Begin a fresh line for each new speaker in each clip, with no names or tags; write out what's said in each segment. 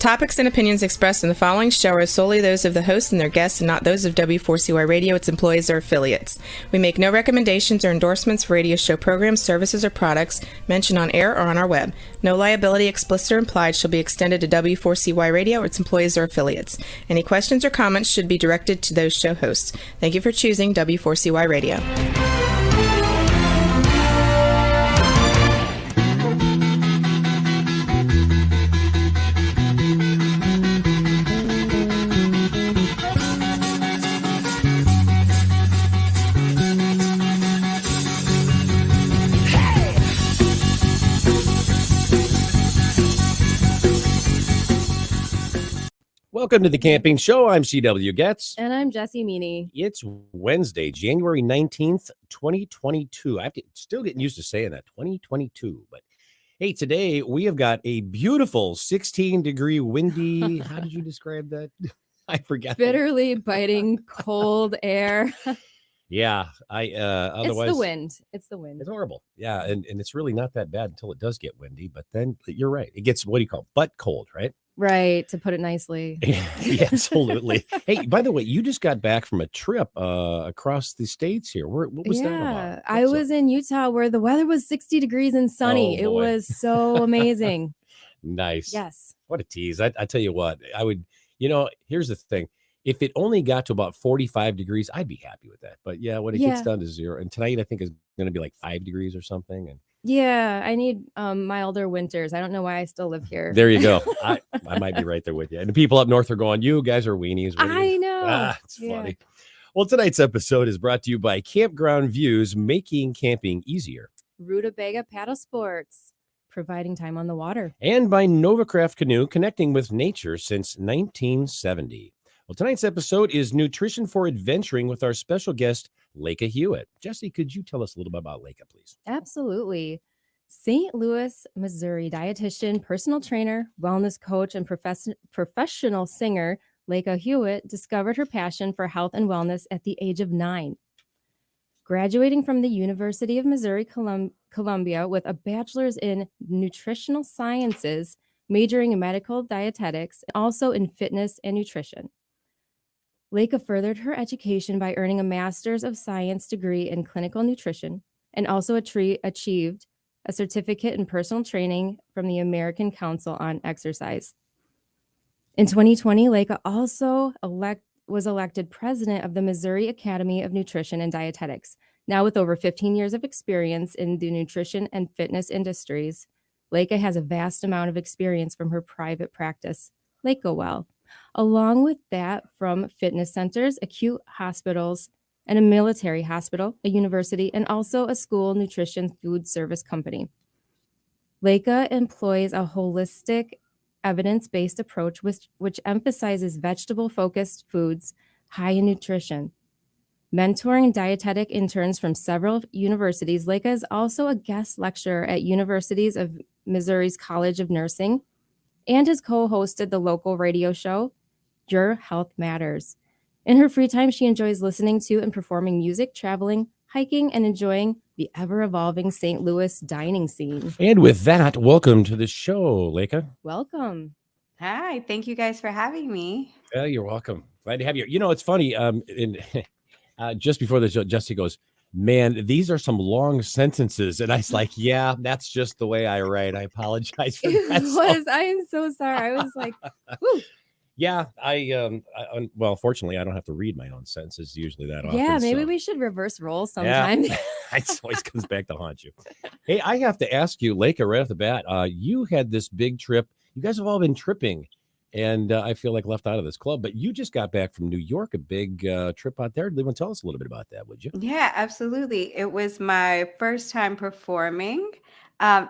topics and opinions expressed in the following show are solely those of the host and their guests and not those of W4CY Radio, its employees, or affiliates. We make no recommendations or endorsements for radio show programs, services, or products mentioned on air or on our web. No liability, explicit or implied, shall be extended to W4CY Radio or its employees or affiliates. Any questions or comments should be directed to those show hosts. Thank you for choosing W4CY Radio.
Welcome to the Camping Show. I'm CW Getz.
And I'm Jessie Meany.
It's Wednesday, January 19th, 2022. Still getting used to saying that, 2022. But hey, today we have got a beautiful 16-degree windy. How did you describe that? I forgot.
Bitterly biting cold air.
Yeah. Otherwise,
It's the wind.
It's horrible. Yeah. And it's really not that bad until it does get windy. But then you're right. It gets, what do you call it? Butt cold, right?
Right, to put it nicely.
Yeah, absolutely. Hey, by the way, you just got back from a trip across the states here. What was that about?
I was in Utah where the weather was 60 degrees and sunny.
Oh,
it was so amazing.
Nice.
Yes.
What a tease. I tell you what, I would, here's the thing. If it only got to about 45 degrees, I'd be happy with that. But yeah, when it gets down to 0, and tonight I think is going to be like 5 degrees or something. And
yeah, I need milder winters. I don't know why I still live here.
There you go. I might be right there with you. And the people up north are going, you guys are weenies.
I know.
It's funny. Well, tonight's episode is brought to you by Campground Views, making camping easier.
Rutabaga Paddle Sports, providing time on the water.
And by Novacraft Canoe, connecting with nature since 1970. Well, tonight's episode is Nutrition for Adventuring with our special guest, Laka Hewitt. Jessie, could you tell us a little bit about Laka, please?
Absolutely. St. Louis, Missouri dietitian, personal trainer, wellness coach, and professional singer, Laka Hewitt discovered her passion for health and wellness at the age of 9. Graduating from the University of Missouri Columbia with a bachelor's in Nutritional Sciences, majoring in Medical Dietetics, and also in fitness and nutrition. Laka furthered her education by earning a Master's of Science degree in clinical nutrition and also achieved a certificate in personal training from the American Council on Exercise. In 2020, Laka also was elected president of the Missouri Academy of Nutrition and Dietetics. Now with over 15 years of experience in the nutrition and fitness industries, Laka has a vast amount of experience from her private practice, Laka Well. Along with that, from fitness centers, acute hospitals, and a military hospital, a university, and also a school nutrition food service company. Laka employs a holistic, evidence-based approach which emphasizes vegetable-focused foods high in nutrition. Mentoring dietetic interns from several universities, Laka is also a guest lecturer at universities of Missouri's College of Nursing, and has co-hosted the local radio show, Your Health Matters. In her free time, she enjoys listening to and performing music, traveling, hiking, and enjoying the ever-evolving St. Louis dining scene.
And with that, welcome to the show, Laka.
Welcome.
Hi, thank you guys for having me.
Yeah, you're welcome. Glad to have you. It's funny. Just before the show, Jessie goes, man, these are some long sentences. And I was like, yeah, that's just the way I write. I apologize for that.
I am so sorry. I was like, whew.
Yeah, well, fortunately, I don't have to read my own sentences usually that often.
Yeah, maybe we should reverse roles sometime.
Yeah, it always comes back to haunt you. Hey, I have to ask you, Laka, right off the bat, you had this big trip. You guys have all been tripping, and I feel like left out of this club, but you just got back from New York, a big trip out there. Liv, tell us a little bit about that, would you?
Yeah, absolutely. It was my first time performing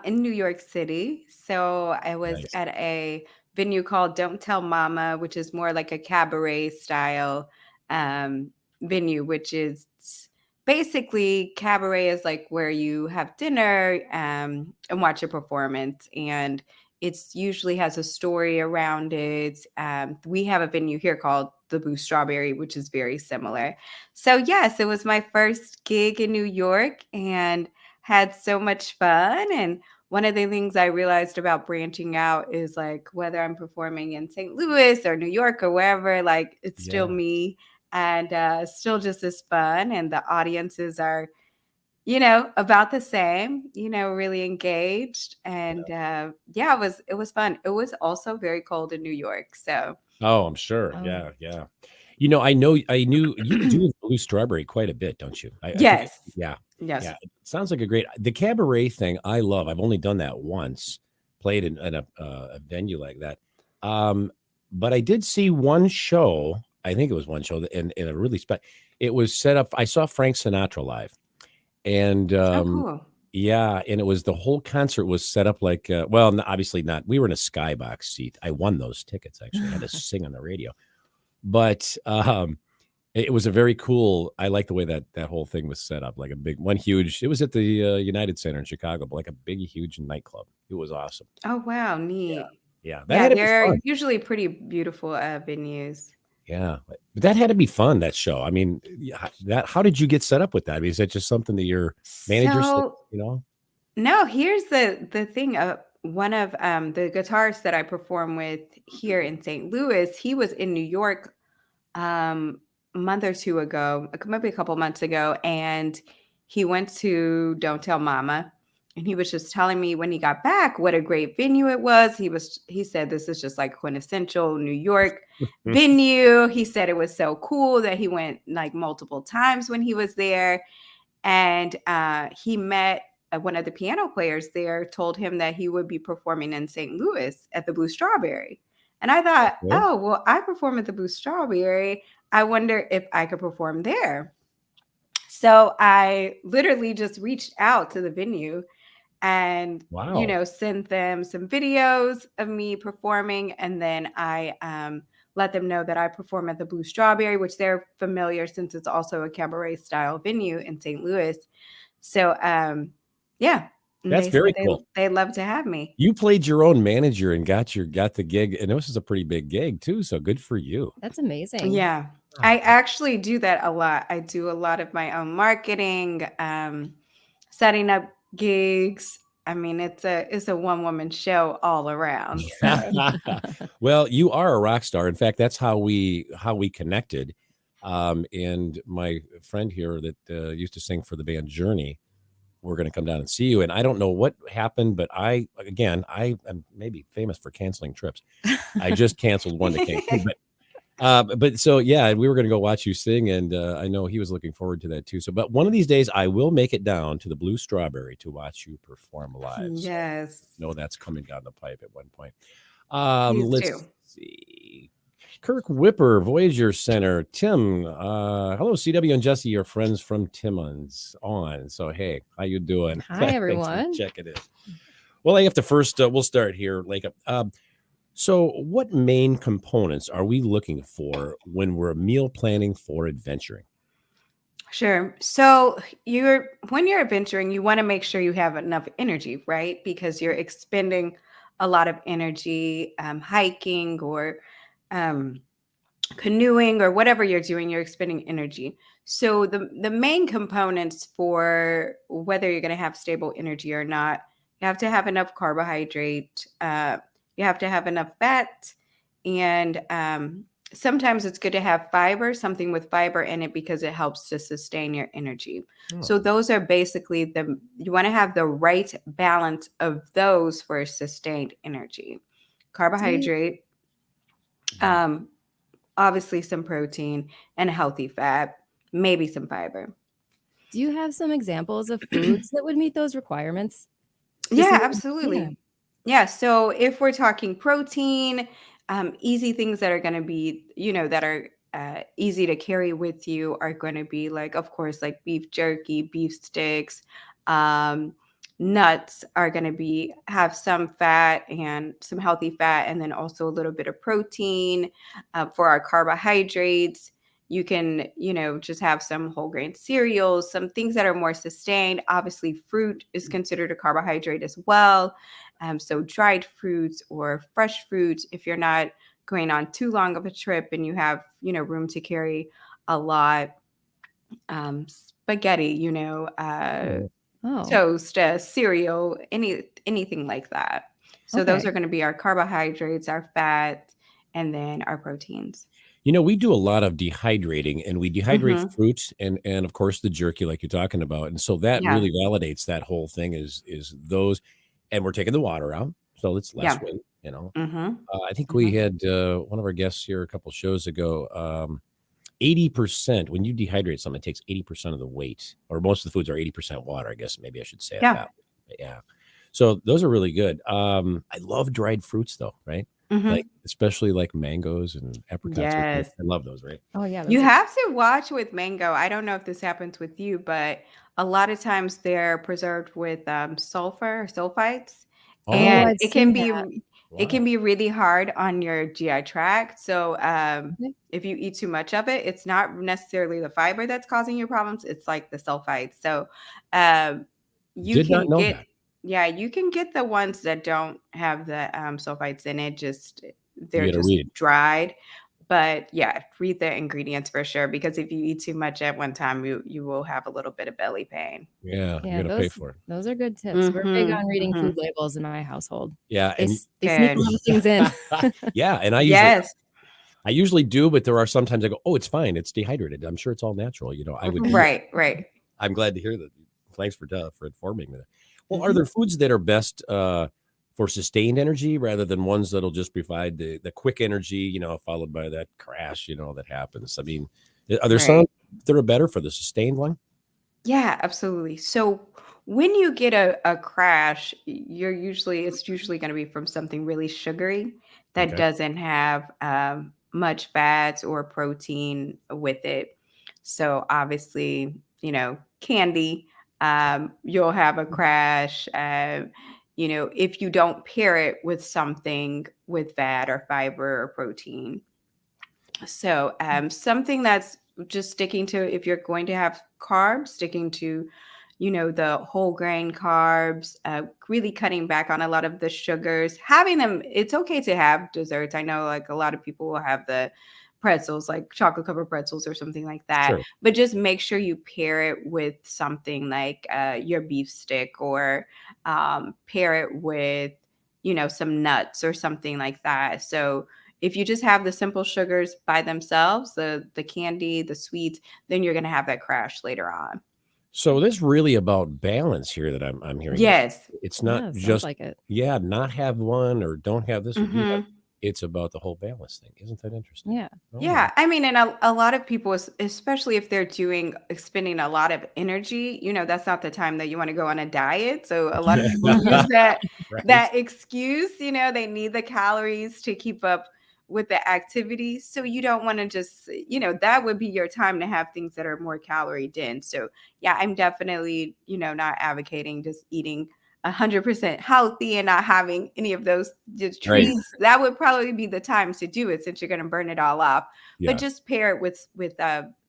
in New York City. So I was at a venue called Don't Tell Mama, which is more like a cabaret style venue, which is basically cabaret is like where you have dinner and watch a performance. And it's usually has a story around it. We have a venue here called the Blue Strawberry, which is very similar. So yes, it was my first gig in New York and had so much fun and one of the things I realized about branching out is like whether I'm performing in St. Louis or New York or wherever, like it's still
Yeah.
me and still just as fun. And the audiences are, about the same, really engaged. And yeah, it was fun. It was also very cold in New York. So
Oh, I'm sure.
Oh,
Yeah, yeah. I knew you do blue strawberry quite a bit, don't you? I think,
yes,
yeah,
yes.
yeah. It sounds like the cabaret thing. I love. I've only done that once, played in a venue like that. Um, but I did see one show. I think it was one show that in a really it was set up. I saw Frank Sinatra live, and
Oh, cool.
yeah, and it was the whole concert was set up like well, obviously not. We were in a skybox seat. I won those tickets actually. I had to sing on the radio. But, it was a very cool I like the way that whole thing was set up, like a big one huge it was at the, United Center in Chicago, but like a big, huge nightclub. It was awesome.
Oh, wow.
Yeah.
Neat.
Yeah, that
Yeah,
had to be
they're
fun.
usually pretty beautiful venues.
Yeah, but that had to be fun, that show. I mean, yeah, that how did you get set up with that? I mean, is that just something that your manager said,
So
you know?
no, here's the thing. One of the guitarists that I perform with here in St. Louis, he was in New York um, a month or two ago, maybe a couple months ago, and he went to Don't Tell Mama, and he was just telling me when he got back what a great venue it was. He said this is just like quintessential New York venue. He said it was so cool that he went like multiple times when he was there, and he met one of the piano players there, told him that he would be performing in St. Louis at the Blue Strawberry. And I thought,
Okay.
oh, well, I perform at the Blue Strawberry. I wonder if I could perform there. So I literally just reached out to the venue and,
Wow.
sent them some videos of me performing. And then I let them know that I perform at the Blue Strawberry, which they're familiar since it's also a cabaret style venue in St. Louis. So, yeah, and
That's
they said
very cool.
they'd love to have me.
You played your own manager and got the gig, and this is a pretty big gig too, so good for you.
that's amazing.
Yeah, I
Wow.
actually do that a lot. I do a lot of my own marketing, setting up gigs. I mean, it's a one woman show all around. So
Well, you are a rock star. In fact, that's how we connected. And my friend here that used to sing for the band Journey, we're going to come down and see you. And I don't know what happened, but I am maybe famous for canceling trips. I just canceled one that came through, but so yeah, we were going to go watch you sing, and I know he was looking forward to that too. So, but one of these days, I will make it down to the Blue Strawberry to watch you perform live. So,
yes,
no, that's coming down the pipe at one point.
please do.
Let's see. Kirk Whipper, Voyager Center. Tim, hello, CW and Jesse, your friends from Timmons on. So, hey, how you doing?
Hi,
Thanks for
everyone.
checking in. Well, I have to first, we'll start here, Lake. So, what main components are we looking for when we're meal planning for adventuring?
Sure. So when you're adventuring, you want to make sure you have enough energy, right? Because you're expending a lot of energy hiking or um, canoeing or whatever you're doing. You're expending energy. So the main components for whether you're going to have stable energy or not, you have to have enough carbohydrate. You have to have enough fat, and sometimes it's good to have fiber, something with fiber in it, because it helps to sustain your energy.
Oh,
So those are basically you want to have the right balance of those for sustained energy.
Do you
Carbohydrate,
yeah.
um, obviously some protein and a healthy fat, maybe some fiber.
do you have some examples of foods that would meet those requirements? Just
Yeah,
yeah.
absolutely. Yeah. So if we're talking protein, easy things that are going to be, that are easy to carry with you are going to be like, of course, like beef jerky, beef sticks. Um, Nuts are going to have some fat and some healthy fat, and then also a little bit of protein for our carbohydrates. You can, just have some whole grain cereals, some things that are more sustained. Obviously, fruit is considered a carbohydrate as well. So dried fruits or fresh fruits, if you're not going on too long of a trip and you have, room to carry a lot. Spaghetti,
Yeah.
Oh,
toast, cereal, anything like that. So those
okay.
are going to be our carbohydrates, our fat, and then our proteins.
We do a lot of dehydrating, and we dehydrate
Hmm.
fruits and of course the jerky like you're talking about. And so that
Yeah.
really validates that whole thing is those, and we're taking the water out, so it's less
Yeah.
weight.
Hmm.
I think we
Hmm.
had one of our guests here a couple shows ago. 80%, when you dehydrate something, it takes 80% of the weight, or most of the foods are 80% water. I guess maybe I should say it
Yeah.
that way. But yeah. So those are really good. I love dried fruits though, right? Like
Hmm.
especially like mangoes and apricots are good.
Yes.
I love those, right?
Oh, yeah.
You
Those are.
have to watch with mango. I don't know if this happens with you, but a lot of times they're preserved with sulfur or sulfites,
Oh,
Oh,
and
I've seen that.
it
wow.
can be really hard on your GI tract. So
Okay.
if you eat too much of it, it's not necessarily the fiber that's causing you problems. It's like the sulfites. So um, you
Did not
can
know
get
that.
yeah, you can get the ones that don't have the sulfites in it. Just
You
they're
got to
just
read.
dried. But yeah, read the ingredients for sure, because if you eat too much at one time, you will have a little bit of belly pain.
Yeah, you
Yeah,
got to pay for it.
those are good tips. We're big
Mhm,
on reading food
mhm.
labels in my household.
Yeah, and
They sneak a
Good.
lot of things in.
yeah, and
Yes.
I usually do, but there are sometimes I go, oh, it's fine, it's dehydrated. I'm sure it's all natural. I would do
Mhm.
that.
Right, right.
I'm glad to hear that. Thanks for informing me. Well, are
Mhm.
there foods that are best for sustained energy rather than ones that'll just provide the quick energy, followed by that crash, that happens? I mean, are there some
Right.
that are better for the sustained one?
Yeah, absolutely. So when you get a crash, it's usually going to be from something really sugary that
Okay,
doesn't have much fats or protein with it. So obviously, candy, you'll have a crash. If you don't pair it with something with fat or fiber or protein. So, something that's just sticking to, if you're going to have carbs, sticking to, the whole grain carbs, really cutting back on a lot of the sugars, having them. It's okay to have desserts. I know like a lot of people will have the pretzels, like chocolate covered pretzels or something like that,
sure.
but just make sure you pair it with something like your beef stick, or pair it with, some nuts or something like that. So, if you just have the simple sugars by themselves, the candy, the sweets, then you're gonna have that crash later on.
So this really about balance here that I'm hearing is
Yes.
it's not
Yeah, sounds
just
like it.
not have one or don't have this or do that.
Mhm.
It's about the whole balance thing. Isn't that interesting?
Yeah.
All right.
Yeah, I mean, and a lot of people, especially if they're expending a lot of energy, that's not the time that you want to go on a diet. So a lot of
Yeah.
people use that
Right.
that excuse. They need the calories to keep up with the activity. So you don't want to just, that would be your time to have things that are more calorie dense. So yeah, I'm definitely, not advocating just eating 100% healthy and not having any of those just
Right.
treats. That would probably be the time to do it, since you're going to burn it all off. But
Yeah.
just pair it with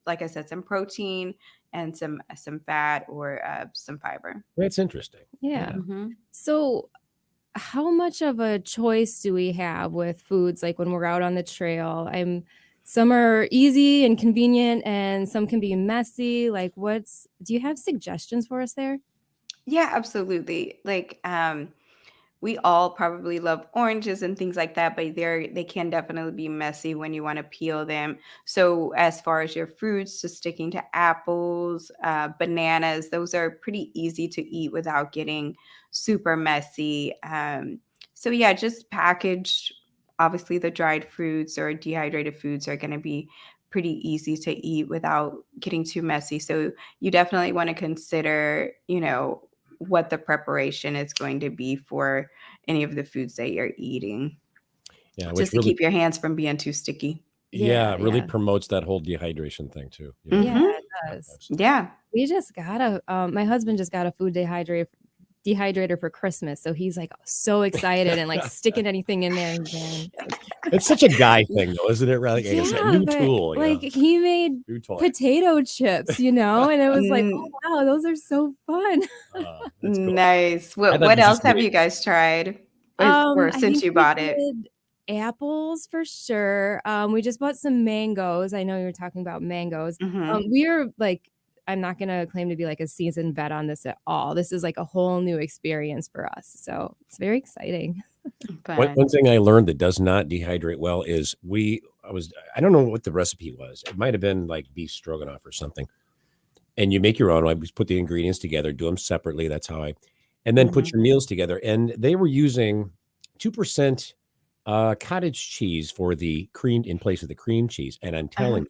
like I said, some protein and some fat, or some fiber.
That's interesting.
Yeah.
Yeah.
Hmm.
So, how much of a choice do we have with foods like when we're out on the trail? Some are easy and convenient and some can be messy. Like do you have suggestions for us there?
Yeah, absolutely. Like we all probably love oranges and things like that, but they can definitely be messy when you want to peel them. So as far as your fruits, just sticking to apples, bananas, those are pretty easy to eat without getting super messy. So yeah, just packaged. Obviously, the dried fruits or dehydrated foods are going to be pretty easy to eat without getting too messy. So you definitely want to consider, what the preparation is going to be for any of the foods that you're eating,
Yeah,
just
which
to
really
keep your hands from being too sticky.
Yeah,
really
yeah.
promotes that whole dehydration thing too.
Yeah,
Mhm.
it does.
Absolutely.
Yeah.
We just got my husband just got a food dehydrator for Christmas. So he's like so excited and like sticking anything in there he can. It's like,
It's such a guy thing though, isn't it? Like I said,
yeah,
new
but
tool,
like he made
new toy.
potato chips, and it was like, oh
Mm,
wow, those are so fun.
That's cool.
nice.
I
What
thought
what
you just
else have
made
you guys tried? Or
I
since
think
you
we
bought it?
did apples for sure. We just bought some mangoes. I know you were talking about mangoes.
Mhm.
We are like I'm not going to claim to be like a seasoned vet on this at all. This is like a whole new experience for us. So it's very exciting.
One thing I learned that does not dehydrate well is I don't know what the recipe was. It might have been like beef stroganoff or something. And you make your own. I just put the ingredients together, do them separately. That's how and then put your meals together. And they were using 2% cottage cheese for the cream in place of the cream cheese. And I'm telling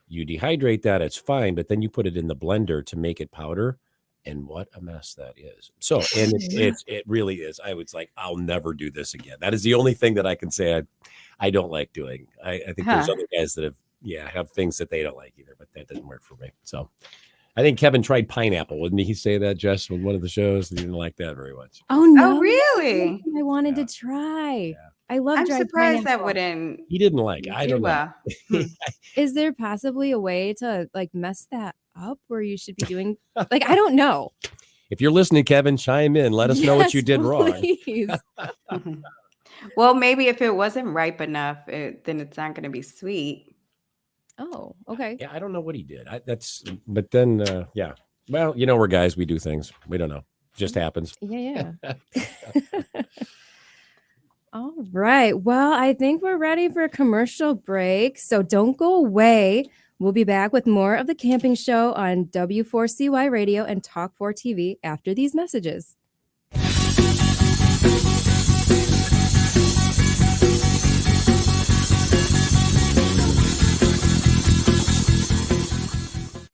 you dehydrate that, it's fine, but then you put it in the blender to make it powder. And what a mess that is. So, and it really is. I was like, I'll never do this again. That is the only thing that I can say I don't like doing. I think there's other guys that have things that they don't like either, but that doesn't work for me. So I think Kevin tried pineapple. Wouldn't he say that, Jess, with one of the shows? He didn't like that very much.
Oh, no.
Oh, really?
I wanted to try.
Yeah.
I love
I'm
dried
surprised that
pineapple.
wouldn't.
He didn't like it. I don't know.
Is there possibly a way to like mess that up where you should be doing like, I don't know.
If you're listening, Kevin, chime in. Let us know what you did wrong.
Well, maybe if it wasn't ripe enough, then it's not going to be sweet.
Oh, okay.
Yeah, I don't know what he did. But then, yeah. Well, we're guys. We do things. We don't know. Just happens.
Yeah. All right. Well, I think we're ready for a commercial break. So don't go away. We'll be back with more of the Camping Show on W4CY Radio and Talk 4 TV after these messages.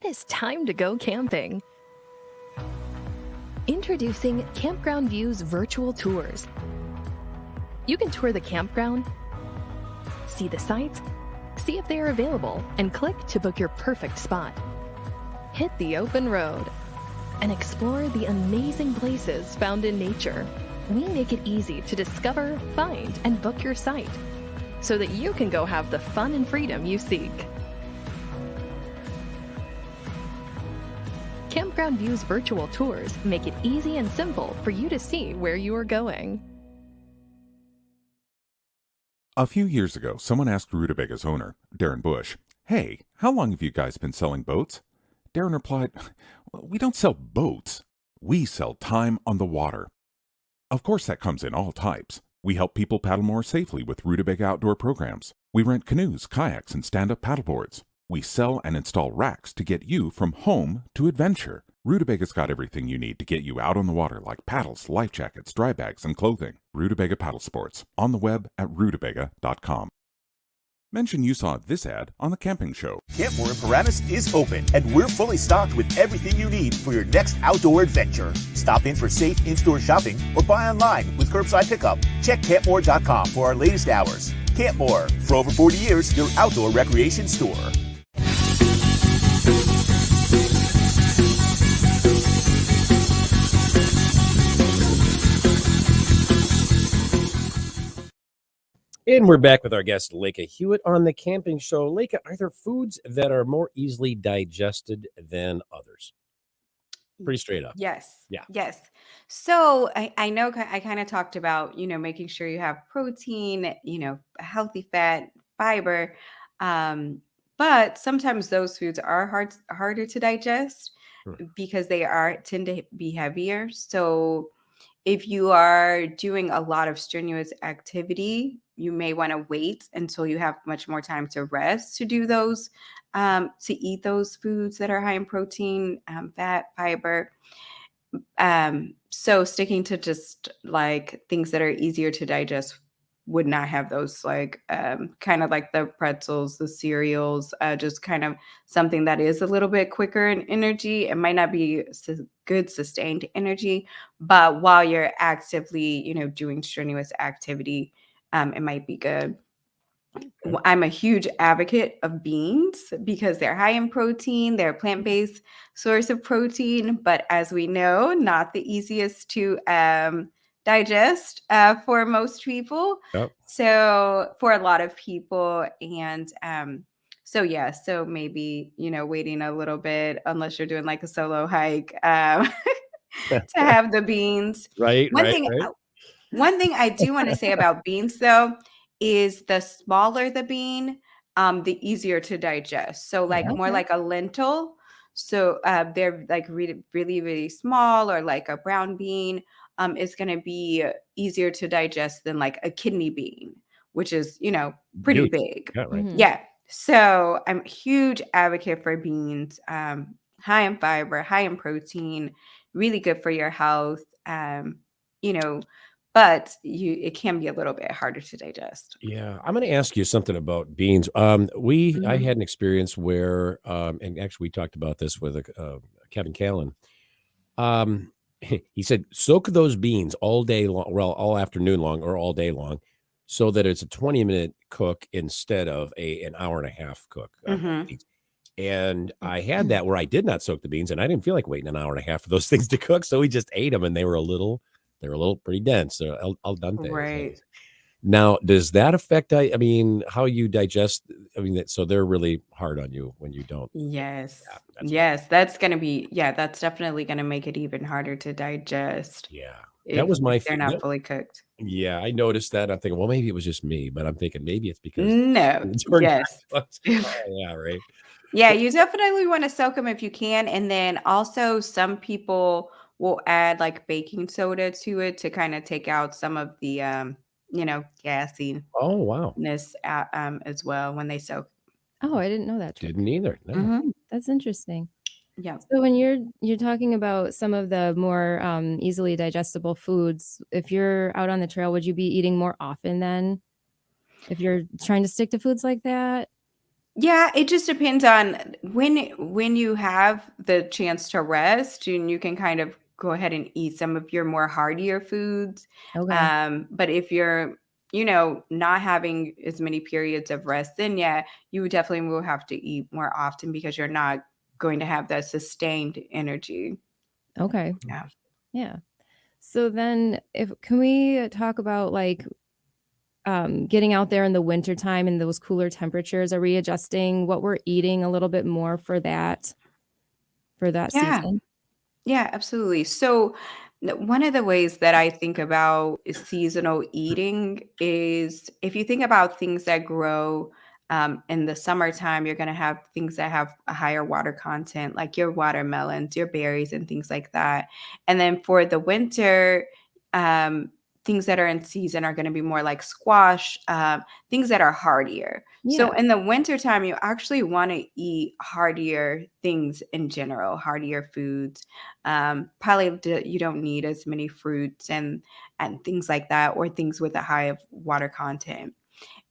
It's time to go camping. Introducing Campground Views virtual tours. You can tour the campground, see the sites, see if they are available, and click to book your perfect spot. Hit the open road and explore the amazing places found in nature. We make it easy to discover, find, and book your site so that you can go have the fun and freedom you seek. Campground Views virtual tours make it easy and simple for you to see where you are going.
A few years ago, someone asked Rutabaga's owner, Darren Bush, "Hey, how long have you guys been selling boats?" Darren replied, "We don't sell boats. We sell time on the water." Of course, that comes in all types. We help people paddle more safely with Rutabaga outdoor programs. We rent canoes, kayaks, and stand-up paddleboards. We sell and install racks to get you from home to adventure. Rutabaga's got everything you need to get you out on the water, like paddles, life jackets, dry bags, and clothing. Rutabaga Paddle Sports, on the web at rutabaga.com. Mention you saw this ad on The Camping Show.
Campmore in Paramus is open, and we're fully stocked with everything you need for your next outdoor adventure. Stop in for safe in-store shopping or buy online with curbside pickup. Check campmore.com for our latest hours. Campmore, for over 40 years, your outdoor recreation store.
And we're back with our guest, Laka Hewitt, on The Camping Show. Laka, are there foods that are more easily digested than others? Pretty straight up.
Yes.
Yeah.
Yes. So I know I kind of talked about, making sure you have protein, healthy fat, fiber. But sometimes those foods are harder to digest because they tend to be heavier. So if you are doing a lot of strenuous activity, you may want to wait until you have much more time to rest to do those, to eat those foods that are high in protein, fat, fiber. So sticking to just like things that are easier to digest would not have those, like kind of like the pretzels, the cereals, just kind of something that is a little bit quicker in energy. It might not be good sustained energy, but while you're actively, doing strenuous activity, it might be good. I'm a huge advocate of beans because they're high in protein. They're a plant-based source of protein, but as we know, not the easiest to digest for most people.
Yep.
So for a lot of people, and so maybe waiting a little bit, unless you're doing like a solo hike, to have the beans.
Right.
One thing I do want to say about beans, though, is the smaller the bean, the easier to digest. So like more like a lentil. So they're like really, really, really small, or like a brown bean is going to be easier to digest than like a kidney bean, which is, pretty
Huge.
big.
Yeah, right.
Mhm.
Yeah. So I'm a huge advocate for beans, high in fiber, high in protein, really good for your health. You know, but it can be a little bit harder to digest.
Yeah, I'm going to ask you something about beans. I
Mhm.
had an experience where, and actually we talked about this with Kevin Callan. Um, he said, soak those beans all day long, well, all afternoon long or all day long, so that it's a 20-minute cook instead of an hour and a half cook.
Mhm.
And I had that where I did not soak the beans, and I didn't feel like waiting an hour and a half for those things to cook. So we just ate them, and they were a little pretty dense. They're al dente. As they
Right.
say. Now, does that affect, I mean, how you digest? I mean, so they're really hard on you when you don't.
Yes.
Yeah, that's what.
Yes, that's definitely gonna make it even harder to digest
Yeah, that
if
was my.
they're not fully cooked.
Yeah, I noticed that. I'm thinking, well, maybe it was just me, but I'm thinking maybe it's because
No.
it's are
Yes.
not cooked. Oh, yeah, right.
Yeah, you definitely wanna soak them if you can, and then also some people will add, like, baking soda to it to kinda take out some of the, gassiness,
Oh, wow.
as well when they soak.
Oh, I didn't know that trick.
Didn't either. No.
Mhm.
That's interesting.
Yeah.
So when you're talking about some of the more easily digestible foods, if you're out on the trail, would you be eating more often then? If you're trying to stick to foods like that?
Yeah, it just depends on when you have the chance to rest, and you can kind of go ahead and eat some of your more heartier foods.
Okay.
But if you're, not having as many periods of rest, then yeah, you definitely will have to eat more often because you're not going to have that sustained energy.
Okay.
Yeah.
Yeah. So then if can we talk about like getting out there in the wintertime and those cooler temperatures? Are we adjusting what we're eating a little bit more for that
Yeah.
season?
Yeah, absolutely. So, one of the ways that I think about seasonal eating is if you think about things that grow in the summertime, you're going to have things that have a higher water content, like your watermelons, your berries, and things like that. And then for the winter, um, things that are in season are going to be more like squash, things that are hardier. So
Yeah.
in the wintertime, you actually want to eat heartier things in general, heartier foods. You don't need as many fruits and things like that, or things with a high of water content.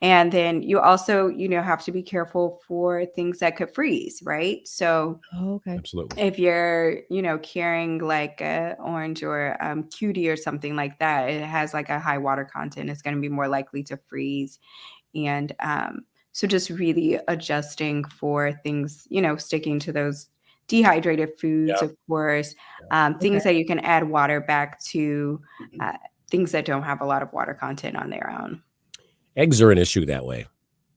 And then you also, have to be careful for things that could freeze, right? So
Oh, okay.
Absolutely.
if you're, carrying like a orange or cutie or something like that, it has like a high water content. It's going to be more likely to freeze. And so just really adjusting for things, sticking to those dehydrated foods,
Yeah.
of course,
Okay.
things that you can add water back to, uh, things that don't have a lot of water content on their own.
Eggs are an issue that way.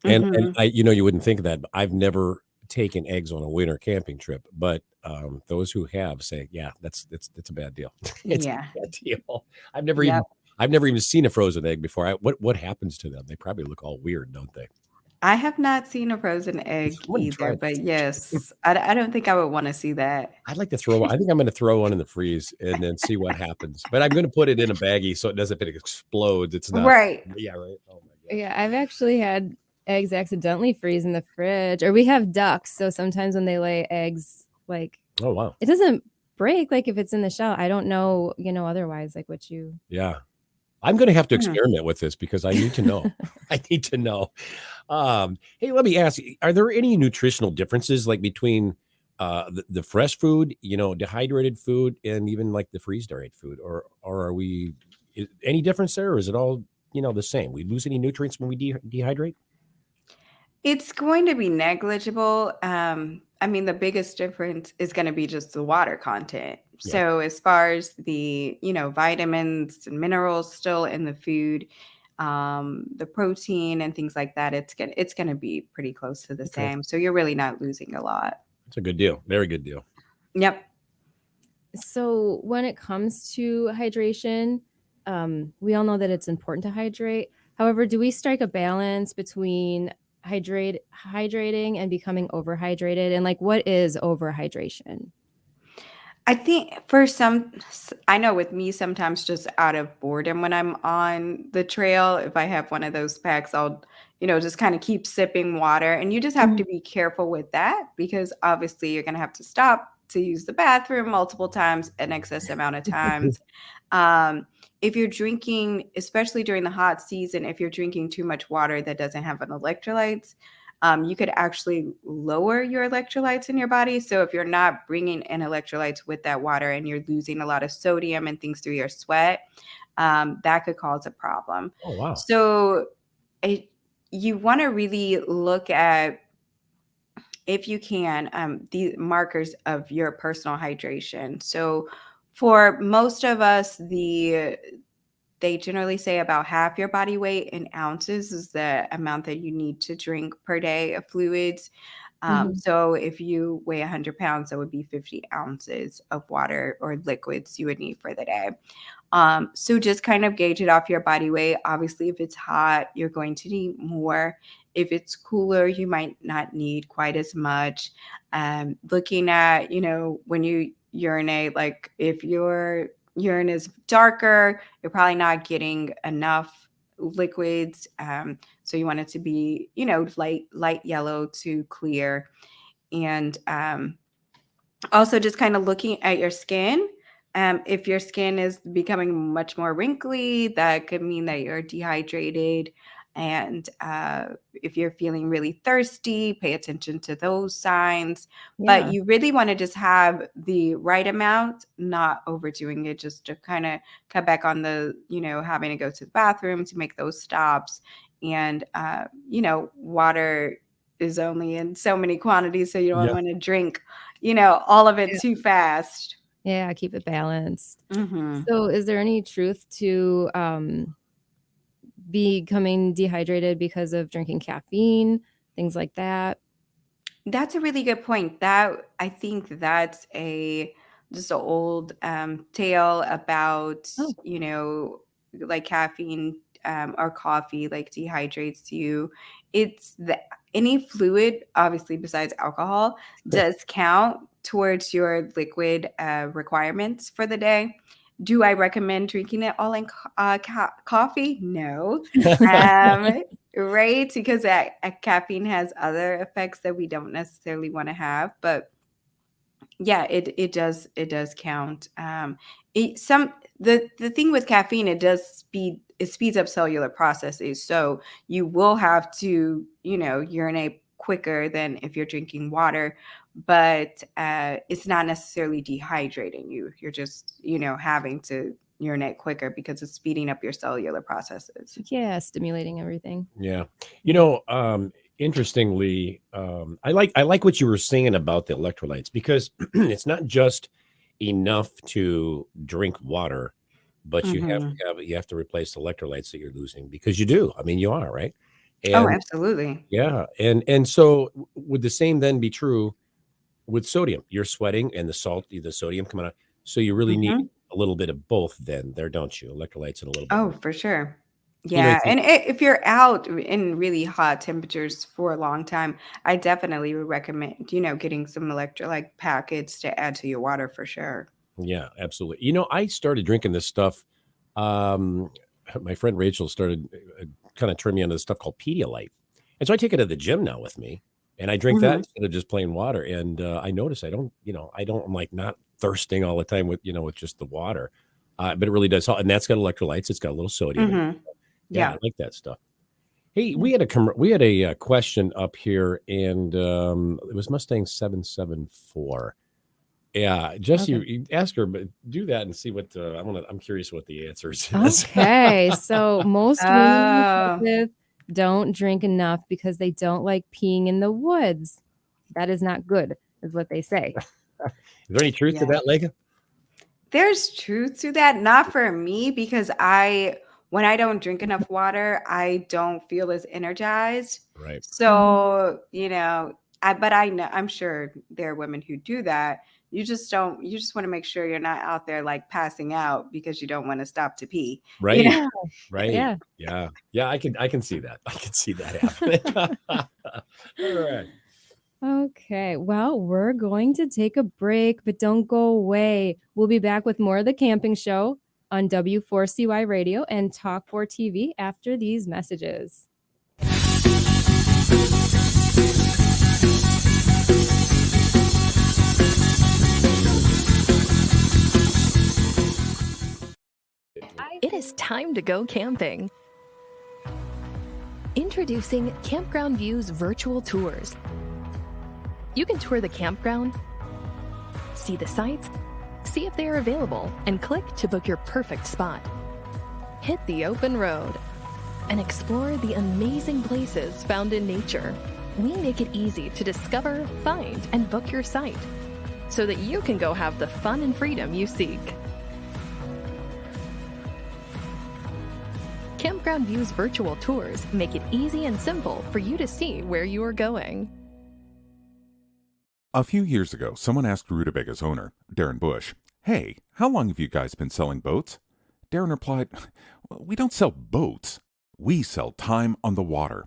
And
Hmm.
you wouldn't think of that, but I've never taken eggs on a winter camping trip, but those who have say, yeah, that's a bad deal. It's
Yeah.
a bad deal. I've never
Yep.
even I've never even seen a frozen egg before. What happens to them? They probably look all weird, don't they?
I have not seen a frozen
I
egg
wouldn't
either,
try
but
this.
yes, I don't think I would want to see that.
I'd like to throw. I think I'm going to throw one in the freeze and then see what happens. But I'm going to put it in a baggie so it doesn't. If it explodes, it's not.
Right.
Yeah, right. Oh my gosh.
Yeah, I've actually had eggs accidentally freeze in the fridge, or we have ducks, so sometimes when they lay eggs, like
Oh wow.
it doesn't break like if it's in the shell. I don't know, otherwise like what you
Yeah. I'm going to have to
Hmm.
experiment with this because I need to know. I need to know. Hey, let me ask you: are there any nutritional differences like between the fresh food, dehydrated food, and even like the freeze-dried food, or are we any difference there, or is it all the same? We lose any nutrients when we dehydrate?
It's going to be negligible. I mean, the biggest difference is going to be just the water content.
Yeah.
So, as far as the, vitamins and minerals still in the food, the protein and things like that, it's gonna be pretty close to the
Okay,
same. So you're really not losing a lot.
that's a good deal. Very good deal.
Yep.
So when it comes to hydration, we all know that it's important to hydrate. However, do we strike a balance between hydrating and becoming overhydrated? And like, what is overhydration?
I think I know with me sometimes just out of boredom when I'm on the trail, if I have one of those packs, I'll, just kind of keep sipping water. And you just have to be careful with that because obviously you're going to have to stop to use the bathroom multiple times, an excess amount of times. Um, if you're drinking, especially during the hot season, if you're drinking too much water that doesn't have an electrolytes, you could actually lower your electrolytes in your body. So if you're not bringing in electrolytes with that water and you're losing a lot of sodium and things through your sweat, that could cause a problem.
Oh, wow.
So you want to really look at, if you can, the markers of your personal hydration. So for most of us, they generally say about half your body weight in ounces is the amount that you need to drink per day of fluids. So if you weigh 100 pounds, that would be 50 ounces of water or liquids you would need for the day. So just kind of gauge it off your body weight. Obviously, if it's hot, you're going to need more. If it's cooler, you might not need quite as much. Looking at, when you urinate, like if your urine is darker, you're probably not getting enough liquids. So you want it to be, light yellow to clear. And also just kind of looking at your skin. If your skin is becoming much more wrinkly, that could mean that you're dehydrated. And if you're feeling really thirsty, pay attention to those signs. But
Yeah.
you really want to just have the right amount, not overdoing it, just to kind of cut back on the, having to go to the bathroom to make those stops. And, water is only in so many quantities, so you don't
Yeah.
want to drink, all of it too fast.
Yeah, keep it balanced.
Mm-hmm.
So is there any truth to becoming dehydrated because of drinking caffeine, things like that?
That's a really good point. That I think that's just an old tale about,
Oh.
like caffeine or coffee like dehydrates you. It's any fluid, obviously besides alcohol, does count towards your liquid requirements for the day. Do I recommend drinking it all in coffee? No. Um, Right, because caffeine has other effects that we don't necessarily want to have, but yeah, it does count. The thing with caffeine, it speeds up cellular processes, so you will have to urinate quicker than if you're drinking water, but it's not necessarily dehydrating you. You're just having to urinate quicker because it's speeding up your cellular processes.
Yeah, stimulating everything.
Yeah. Interestingly, I like what you were saying about the electrolytes because it's not just enough to drink water, but
Mhm.
you have to replace the electrolytes that you're losing because you do. I mean, you are, right?
Oh,
And
absolutely.
yeah, and so would the same then be true with sodium? You're sweating and the sodium coming out. So you really need
Mhm.
a little bit of both then there, don't you? Electrolytes and a little bit.
Oh, for sure.
You
Yeah, and if you're out in really hot temperatures for a long time, I definitely would recommend, getting some electrolyte packets to add to your water for sure.
Yeah, absolutely. I started drinking this stuff. Um, my friend Rachel started kind of turning me on to this stuff called Pedialyte. And so I take it to the gym now with me and I drink that
Mhm.
instead of just plain water. And I notice I'm like not thirsting all the time with just the water. But it really does help. And that's got electrolytes. It's got a little sodium in it.
Mhm.
Yeah,
Yeah.
I like that stuff. Hey,
Yeah.
we had a question up here and it was Mustang 774. Yeah, Jesse,
Okay.
you ask her, but do that and see what I'm curious what the answer is.
Okay. So most women
Oh.
with don't drink enough because they don't like peeing in the woods. That is not good, is what they say.
Is there any truth to
Yeah.
that, Lega?
There's truth to that, not for me because when I don't drink enough water, I don't feel as energized.
Right.
Mhm.
So, but I know I'm sure there are women who do that you just want to make sure you're not out there like passing out because you don't want to stop to pee.
Right.
Yeah.
Right.
Yeah.
Yeah. Yeah. I can see that. I can see that happening. All right.
Okay, well, we're going to take a break, but don't go away. We'll be back with more of the camping show on W4CY Radio and Talk 4 TV after these messages.
It is time to go camping. Introducing Campground Views virtual tours. You can tour the campground, see the sights, see if they are available, and click to book your perfect spot. Hit the open road and explore the amazing places found in nature. We make it easy to discover, find, and book your site so that you can go have the fun and freedom you seek. Campground Views virtual tours make it easy and simple for you to see where you are going.
A few years ago, someone asked Rutabaga's owner, Darren Bush, "Hey, how long have you guys been selling boats?" Darren replied, "We don't sell boats. We sell time on the water."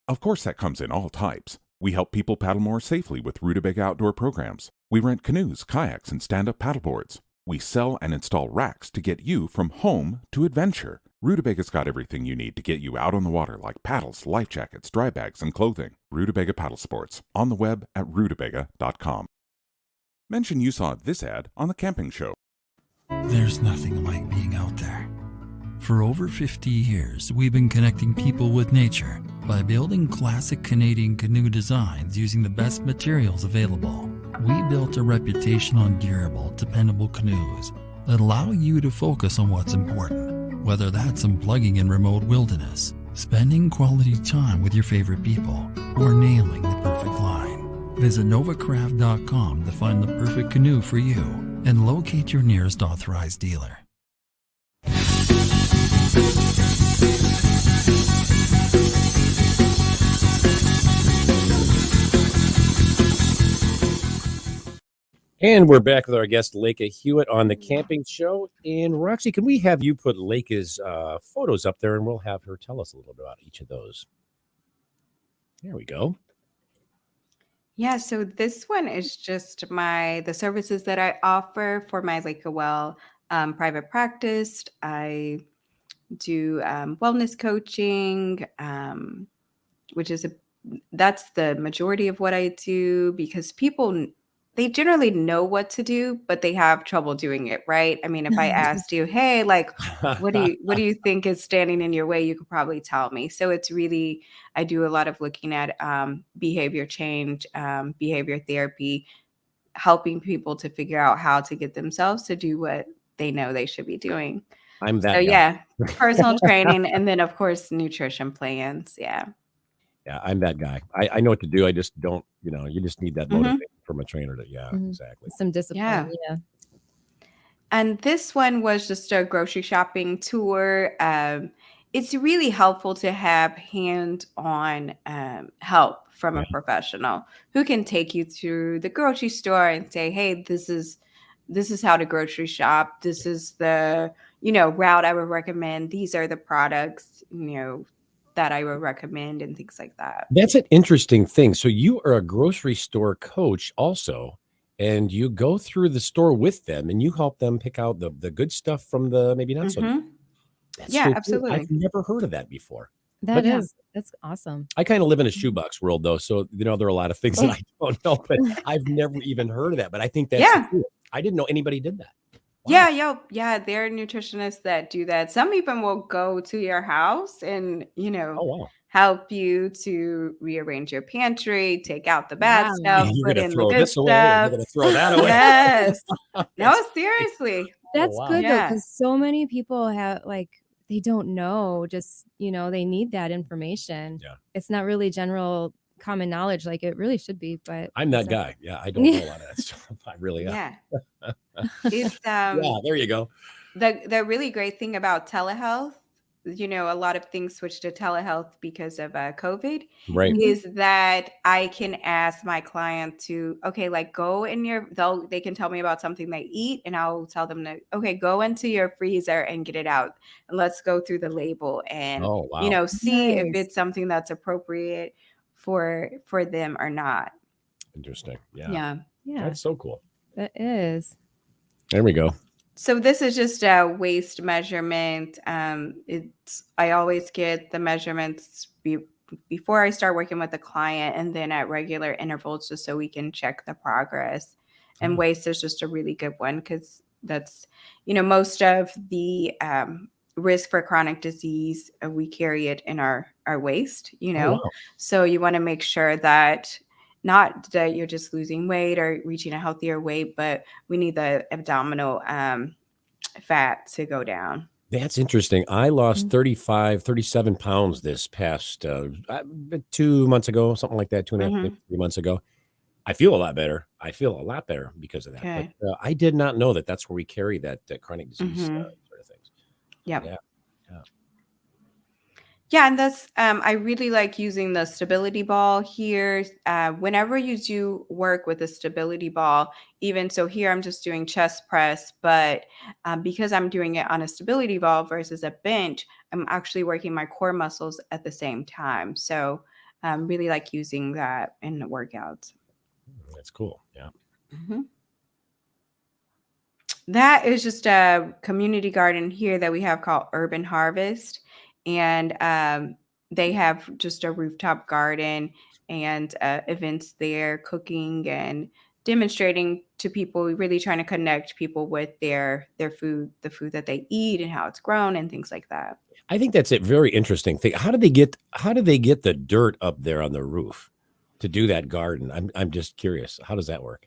Of course, that comes in all types. We help people paddle more safely with Rutabaga outdoor programs. We rent canoes, kayaks, and stand-up paddleboards. We sell and install racks to get you from home to adventure. Rutobaga's got everything you need to get you out on the water, like paddles, life jackets, dry bags, and clothing. Rutabaga Paddle Sports, on the web at rutabaga.com. Mention you saw this ad on The Camping Show.
There's nothing like being out there. For over 50 years, we've been connecting people with nature by building classic Canadian canoe designs using the best materials available. We built a reputation on durable, dependable canoes that allow you to focus on what's important, whether that's unplugging in remote wilderness, spending quality time with your favorite people, or nailing the perfect line. Visit novacraft.com to find the perfect canoe for you and locate your nearest authorized dealer.
And we're back with our guest, Laka Hewitt, on The Camping Show. And Roxy, can we have you put Laka's photos up there, and we'll have her tell us a little bit about each of those. There we go.
Yeah, so this one is just the services that I offer for my Laka Well private practice. I do wellness coaching, which is that's the majority of what I do, because people, they generally know what to do, but they have trouble doing it, right? I mean, if I asked you, hey, like, what do you think is standing in your way? You could probably tell me. So it's really, I do a lot of looking at behavior change, behavior therapy, helping people to figure out how to get themselves to do what they know they should be doing.
I'm that
So
guy.
yeah, personal training, and then of course nutrition plans. Yeah.
Yeah, I'm that guy. I know what to do. I just don't, you just need that
Mhm.
motivation from a trainer to, exactly.
Some discipline. Yeah.
And this one was just a grocery shopping tour. It's really helpful to have hands-on help from a professional who can take you through the grocery store and say, hey, this is how to grocery shop. This is the, route I would recommend. These are the products, that I would recommend, and things like that.
That's an interesting thing. So you are a grocery store coach also, and you go through the store with them and you help them pick out the good stuff from the maybe not so good. That's
Yeah,
so cool.
absolutely.
I've never heard of that before.
That's awesome.
I kind of live in a shoebox world though. So, there are a lot of things that I don't know, but I've never even heard of that. But I think that's cool. I didn't know anybody did that. Wow.
Yeah. There are nutritionists that do that. Some even will go to your house and,
Oh, wow.
help you to rearrange your pantry, take out the bad stuff,
You're
put
going
in
to
the
throw
good
this away, and you're going
stuff.
to throw that away.
Yes. No, seriously.
That's
wow.
good though,
Yeah.
because so many people have they don't know, just they need that information.
Yeah.
It's not really general common knowledge like it really should be, but
I'm that guy. Yeah, I don't know a lot of that stuff. I really am.
Yeah. It's
Yeah, there you go.
the really great thing about telehealth a lot of things switched to telehealth because of COVID,
Right.
is that I can ask my client to, okay, like go in they can tell me about something they eat, and I'll tell them to, okay, go into your freezer and get it out. And let's go through the label and,
Oh, wow.
see if
Nice.
it's something that's appropriate for them or not.
Interesting. Yeah.
Yeah.
Yeah,
That's so cool.
that is.
There we go.
So this is just a waist measurement. I always get the measurements before I start working with the client, and then at regular intervals, just so we can check the progress. And waist is just a really good one because that's, most of the risk for chronic disease, we carry it in our waist.
Oh, wow.
So you want to make sure that not that you're just losing weight or reaching a healthier weight, but we need the abdominal fat to go down.
That's interesting. I lost 37 pounds this past 2 months ago, something like that, 2.5, maybe 3 months ago. I feel a lot better. I feel a lot better because of that.
Okay.
But I did not know that that's where we carry that chronic disease sort of things.
Yep.
Yeah.
Yeah, and that's I really like using the stability ball here. Whenever you do work with a stability ball, even so here I'm just doing chest press, but because I'm doing it on a stability ball versus a bench, I'm actually working my core muscles at the same time. So really like using that in the workouts.
That's cool. Yeah.
That is just a community garden here that we have called Urban Harvest. And they have just a rooftop garden and events there, cooking and demonstrating to people, really trying to connect people with their food, the food that they eat and how it's grown and things like that.
I think that's a very interesting thing. How do they get the dirt up there on the roof to do that garden? I'm just curious. How does that work?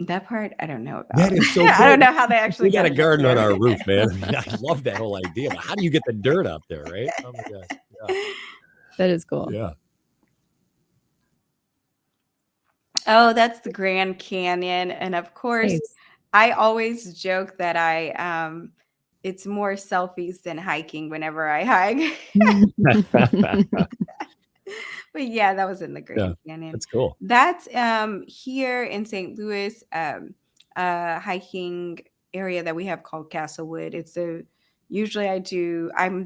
That part I don't know about.
That is so
I
cool.
don't know how they actually
We got a
get it up
garden on
there.
our roof, man. I love that whole idea. But how do you get the dirt up there, right? Oh my gosh. Yeah.
That is cool.
Yeah.
Oh, that's the Grand Canyon. And of course,
Nice.
I always joke that it's more selfies than hiking whenever I hike. But yeah, that was in the Grand Canyon.
That's cool.
That's here in St. Louis, a hiking area that we have called Castlewood. I'm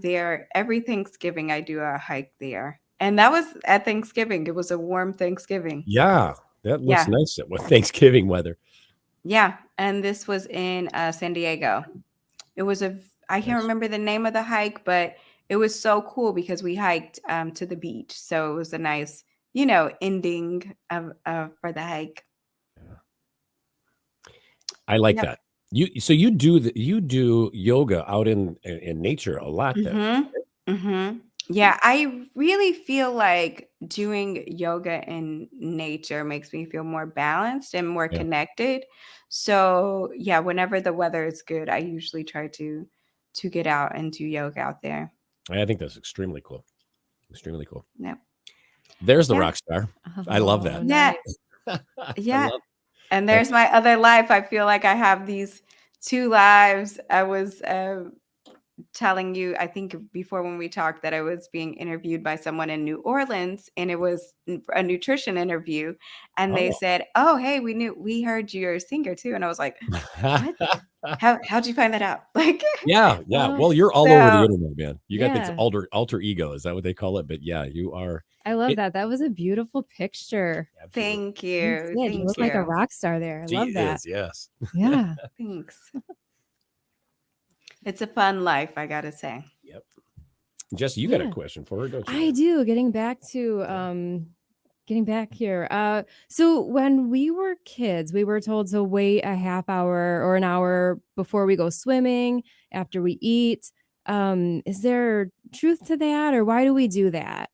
there every Thanksgiving. I do a hike there. And that was at Thanksgiving. It was a warm Thanksgiving.
Yeah. That looks
Yeah.
nice with Thanksgiving weather.
Yeah. And this was in San Diego. It was I can't remember the name of the hike, but it was so cool because we hiked to the beach. So it was a nice, ending for the hike.
I like
Yep.
that. You do yoga out in nature a lot then.
Yeah, I really feel like doing yoga in nature makes me feel more balanced and more
Yeah.
connected. So yeah, whenever the weather is good, I usually try to get out and do yoga out there.
I think that's extremely cool. Extremely cool.
Yeah.
There's the
Yeah.
rock star. I love that.
Oh,
Yeah.
nice.
Yeah. And there's my other life. I feel like I have these two lives. I was telling you, I think before when we talked, that I was being interviewed by someone in New Orleans, and it was a nutrition interview. And they
Oh.
said, "Oh, hey, we heard you're a singer too." And I was like, "What? How'd you find that out?" Like,
Yeah.
Oh,
Well, you're all over the
so
internet, man. You got this
yeah.
alter ego. Is that what they call it? But yeah, you are.
I love
It-
that. That was a beautiful picture.
Absolutely.
thank
You
you.
did. You
Thank
look like a
you.
rock star there. I
She
love that.
is, yes.
Yeah.
Thanks. It's a fun life, I gotta say.
Yep. Jesse, you got a
Yeah.
question for her, don't you?
I do. Getting back here. So when we were kids, we were told to wait a half hour or an hour before we go swimming, after we eat. Is there truth to that, or why do we do that?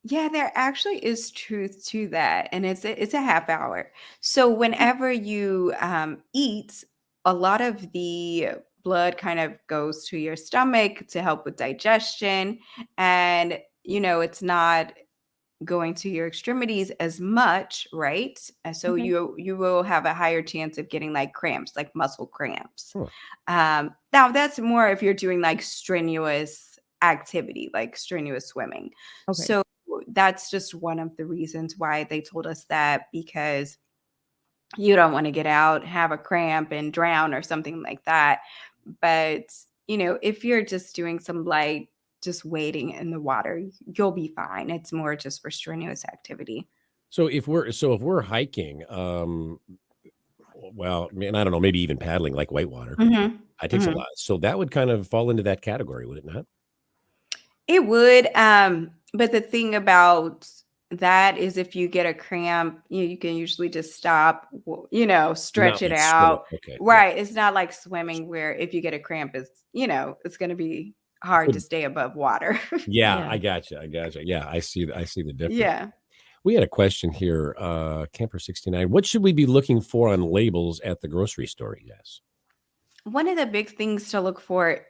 Yeah, there actually is truth to that, and it's a half hour. So whenever you eat, a lot of the blood kind of goes to your stomach to help with digestion, and it's not going to your extremities as much, right? And so
Okay.
you will have a higher chance of getting like cramps, like muscle cramps.
Huh.
Now that's more if you're doing like strenuous activity, like strenuous swimming.
Okay.
So that's just one of the reasons why they told us that, because you don't want to get out, have a cramp, and drown or something like that. But, if you're just doing some light, just wading in the water, you'll be fine. It's more just for strenuous activity.
So if we're hiking, well, man, I don't know, maybe even paddling like whitewater,
Mm-hmm.
it takes a lot. So that would kind of fall into that category, would it not?
It would, but the thing about that is if you get a cramp, you can usually just stop, stretch
Not
it
like swimming.
out.
Okay. Yeah.
Right. It's not like swimming where if you get a cramp, it's going to be hard to stay above water.
Yeah,
Yeah.
I gotcha. Yeah, I see the difference.
Yeah.
We had a question here, Camper 69. What should we be looking for on labels at the grocery store? Yes.
One of the big things to look for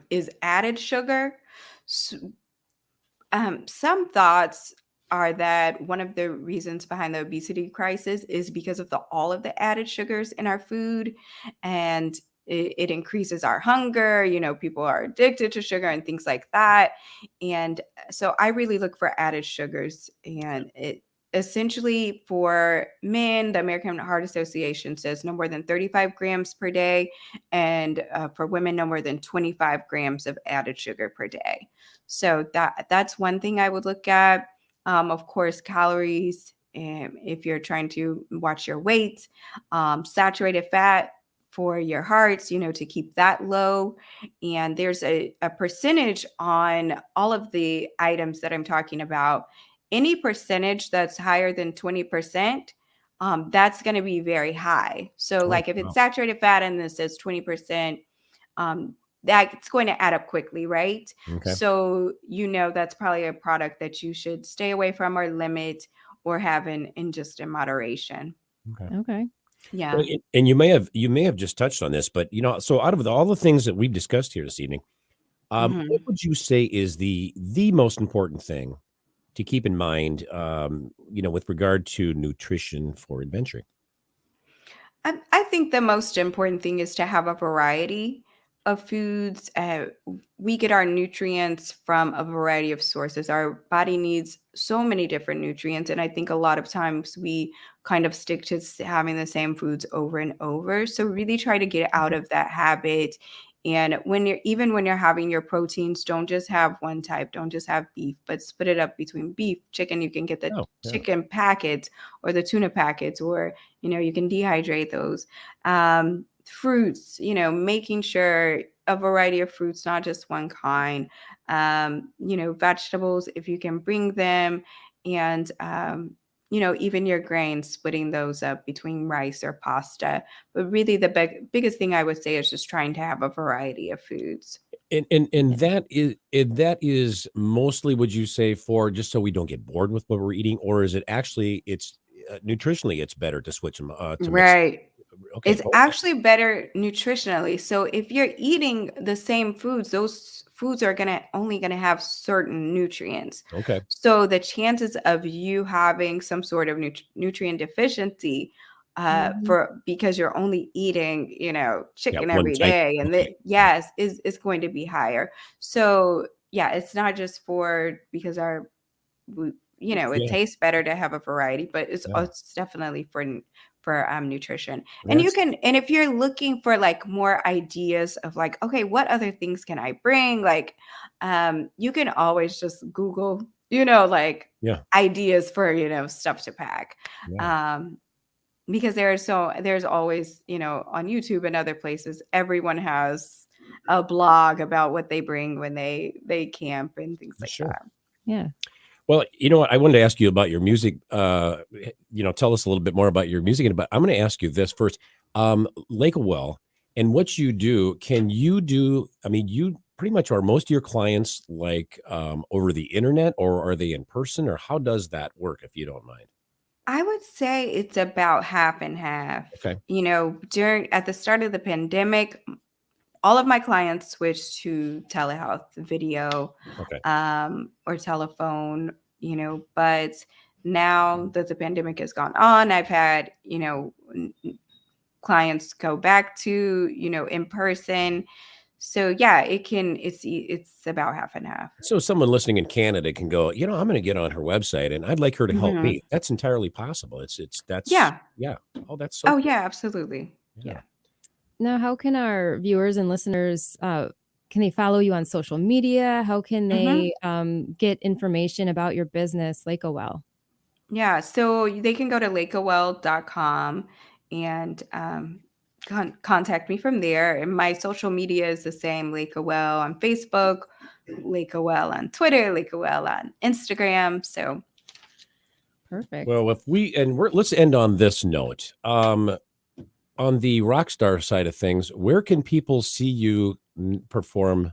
is added sugar. Some thoughts are that one of the reasons behind the obesity crisis is because of all of the added sugars in our food, and it increases our hunger. People are addicted to sugar and things like that. And so I really look for added sugars, and it essentially for men, the American Heart Association says no more than 35 grams per day, and for women, no more than 25 grams of added sugar per day. So that's one thing I would look at. Of course, calories, if you're trying to watch your weight, saturated fat for your hearts, to keep that low. And there's a percentage on all of the items that I'm talking about. Any percentage that's higher than 20%, that's going to be very high. So like if it's saturated fat and this says 20%, that's going to add up quickly, right?
Okay.
So, that's probably a product that you should stay away from or limit or have in just in moderation.
Okay.
Yeah.
Well, and you may have just touched on this, but so out of all the things that we've discussed here this evening,
Mhm.
what would you say is the most important thing to keep in mind, with regard to nutrition for adventuring?
I think the most important thing is to have a variety of foods. We get our nutrients from a variety of sources. Our body needs so many different nutrients. And I think a lot of times we kind of stick to having the same foods over and over. So really try to get out of that habit. And when you're having your proteins, don't just have one type, don't just have beef, but split it up between beef, chicken. You can get the
Oh, yeah.
chicken packets or the tuna packets, or you can dehydrate those. Fruits, making sure a variety of fruits, not just one kind. Vegetables, if you can bring them, and even your grains, splitting those up between rice or pasta. But really, the biggest thing I would say is just trying to have a variety of foods.
And that is mostly, would you say, for just so we don't get bored with what we're eating, or is it actually it's nutritionally it's better to switch them to mix?
Right.
Okay.
It's actually better nutritionally. So if you're eating the same foods, those foods are only gonna have certain nutrients.
Okay.
So the chances of you having some sort of nutrient deficiency,
Mhm.
because you're only eating,
Yeah.
chicken
One
every
type.
day, and
Okay.
yes, is going to be higher. So yeah, it's not just because it
Yeah.
tastes better to have a variety, but
Yeah.
it's definitely for nutrition. And
That's
if you're looking for like more ideas of like, okay, what other things can I bring? Like, you can always just Google, like
yeah.
ideas for, stuff to pack.
Yeah.
Because there's always, on YouTube and other places, everyone has a blog about what they bring when they camp and things like
Sure.
that.
Yeah.
Well, you know what? I wanted to ask you about your music. Tell us a little bit more about your music. But I'm going to ask you this first. Laka Well, and what you do, can you do? I mean, you pretty much are most of your clients like over the internet, or are they in person, or how does that work, if you don't mind?
I would say it's about half and half.
Okay.
At the start of the pandemic, all of my clients switched to telehealth video,
Okay.
or telephone, but now that the pandemic has gone on, I've had, clients go back to, in person. So yeah, it's about half and half.
So someone listening in Canada can go, I'm going to get on her website and I'd like her to help
Mhm.
me. That's entirely possible. That's
Yeah.
yeah. Oh, that's so
Oh
cool.
yeah, absolutely. Yeah.
Now, how can our viewers and listeners, can they follow you on social media? How can they get information about your business, Laka Well?
Yeah, so they can go to lakawell.com and contact me from there. And my social media is the same, Laka Well on Facebook, Laka Well on Twitter, Laka Well on Instagram. So
Perfect.
Well, let's end on this note. On the rock star side of things, where can people see you perform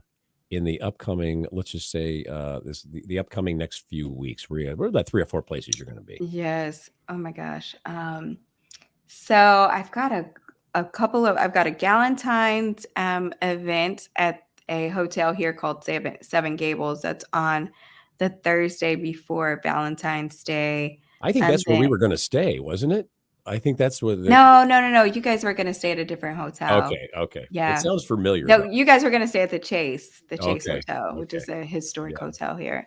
in the upcoming, let's just say, the upcoming next few weeks? Where are about 3 or 4 places you're going to be?
yes, oh my gosh. So I've got I've got a Galentine's event at a hotel here called Seven Gables. That's on the Thursday before Valentine's Day.
I think
And
that's where we
then
were going to stay, wasn't it? I think that's where
no. You guys were gonna stay at a different hotel.
Okay. It
Yeah.
sounds familiar
No,
though.
you guys were gonna stay at the Chase
Okay.
Hotel, which is a historic
Yeah.
hotel here.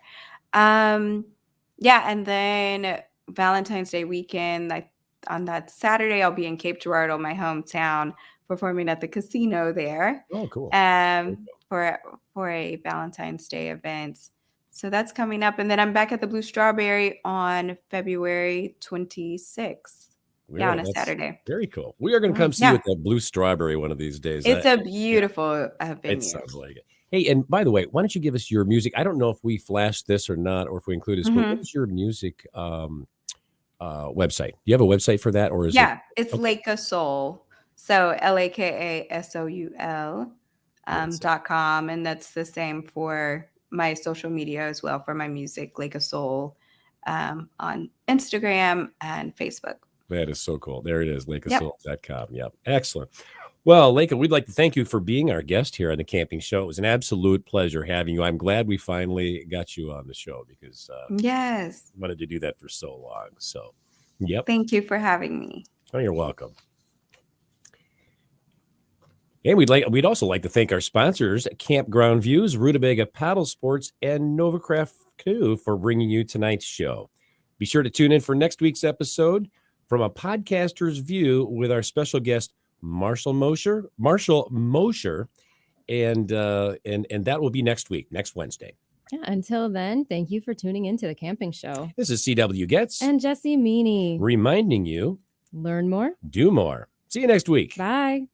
Um, yeah, and then Valentine's Day weekend, on that Saturday, I'll be in Cape Girardeau, my hometown, performing at the casino there.
Oh, cool.
For a Valentine's Day event. So that's coming up. And then I'm back at the Blue Strawberry on February 26th. On a Saturday.
Very cool. We are going to come see you at the Blue Strawberry one of these days.
It's a beautiful venue.
It sounds like it. Hey, and by the way, why don't you give us your music? I don't know if we flashed this or not, or if we included this, but what is your music website? Do you have a website for that, or is it?
It's Laka Soul. So LAKASOUL .com, and that's the same for my social media as well, for my music, Laka Soul, on Instagram and Facebook.
That is so cool. There it is, lakasoul.com. Yep. Excellent. Well, Laka, we'd like to thank you for being our guest here on the Camping Show. It was an absolute pleasure having you. I'm glad we finally got you on the show because
yes,
I wanted to do that for so long. So, yep.
Thank you for having me.
Oh, you're welcome. And we'd also like to thank our sponsors, Campground Views, Rutabaga Paddle Sports, and Novacraft Canoe for bringing you tonight's show. Be sure to tune in for next week's episode from a podcaster's view with our special guest, Marshall Mosher, and that will be next week, next Wednesday.
Yeah, until then, thank you for tuning into the Camping Show.
This is CW Getz
and Jesse Meany
reminding you,
learn more,
do more. See you next week.
Bye.